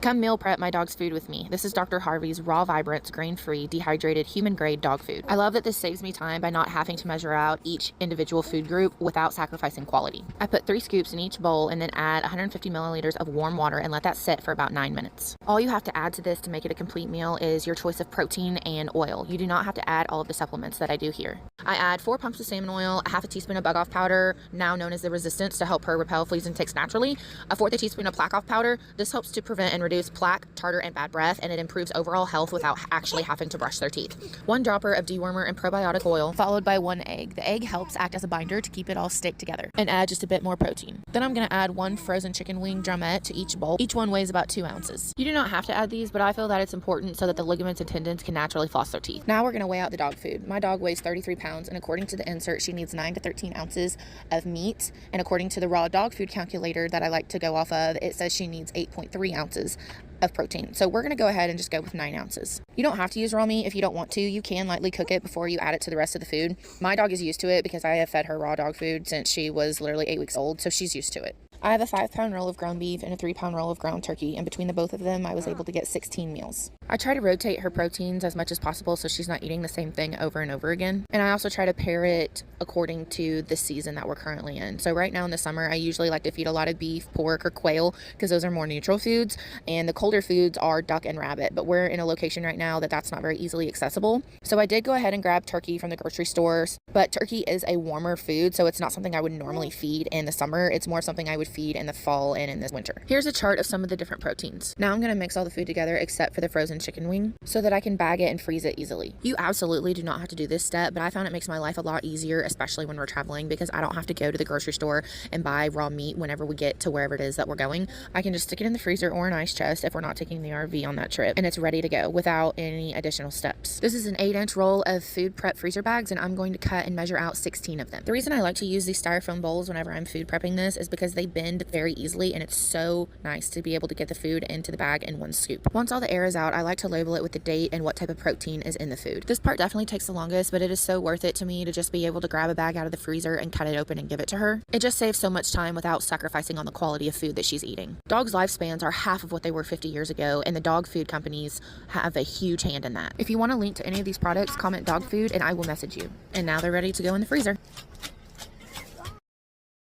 Come meal prep my dog's food with me. This is Dr. Harvey's Raw Vibrance, grain-free, dehydrated, human-grade dog food. I love that this saves me time by not having to measure out each individual food group without sacrificing quality. I put 3 scoops in each bowl and then add 150 milliliters of warm water and let that sit for about 9 minutes. All you have to add to this to make it a complete meal is your choice of protein and oil. You do not have to add all of the supplements that I do here. I add 4 pumps of salmon oil, a half a teaspoon of bug off powder, now known as the Resistance, to help her repel fleas and ticks naturally, a 1/4 teaspoon of plaque off powder. This helps to prevent and reduce plaque, tartar, and bad breath, and it improves overall health without actually having to brush their teeth. 1 dropper of dewormer and probiotic oil, followed by 1 egg. The egg helps act as a binder to keep it all stick together, and add just a bit more protein. Then I'm going to add 1 frozen chicken wing drumette to each bowl. Each one weighs about 2 ounces. You do not have to add these, but I feel that it's important so that the ligaments and tendons can naturally floss their teeth. Now we're going to weigh out the dog food. My dog weighs 33 pounds, and according to the insert, she needs 9 to 13 ounces of meat, and according to the raw dog food calculator that I like to go off of, it says she needs 8.3 ounces of protein. So we're going to go ahead and just go with 9 ounces. You don't have to use raw meat if you don't want to. You can lightly cook it before you add it to the rest of the food. My dog is used to it because I have fed her raw dog food since she was literally 8 weeks old, so she's used to it. I have a 5-pound roll of ground beef and a 3-pound roll of ground turkey, and between the both of them, I was able to get 16 meals. I try to rotate her proteins as much as possible so she's not eating the same thing over and over again. And I also try to pair it according to the season that we're currently in. So right now in the summer, I usually like to feed a lot of beef, pork, or quail because those are more neutral foods, and the colder foods are duck and rabbit. But we're in a location right now that's not very easily accessible. So I did go ahead and grab turkey from the grocery stores, but turkey is a warmer food, so it's not something I would normally feed in the summer. It's more something I would feed in the fall and in the winter. Here's a chart of some of the different proteins. Now I'm going to mix all the food together except for the frozen chicken wing so that I can bag it and freeze it easily. You absolutely do not have to do this step, but I found it makes my life a lot easier, especially when we're traveling, because I don't have to go to the grocery store and buy raw meat whenever we get to wherever it is that we're going. I can just stick it in the freezer or an ice chest if we're not taking the RV on that trip, and it's ready to go without any additional steps. This is an 8-inch roll of food prep freezer bags, and I'm going to cut and measure out 16 of them. The reason I like to use these styrofoam bowls whenever I'm food prepping this is because they bend very easily, and it's so nice to be able to get the food into the bag in 1 scoop. Once all the air is out, I like to label it with the date and what type of protein is in the food. This part definitely takes the longest, but it is so worth it to me to just be able to grab a bag out of the freezer and cut it open and give it to her. It just saves so much time without sacrificing on the quality of food that she's eating. Dogs' lifespans are half of what they were 50 years ago, and the dog food companies have a huge hand in that. If you want a link to any of these products, comment dog food and I will message you. And now they're ready to go in the freezer.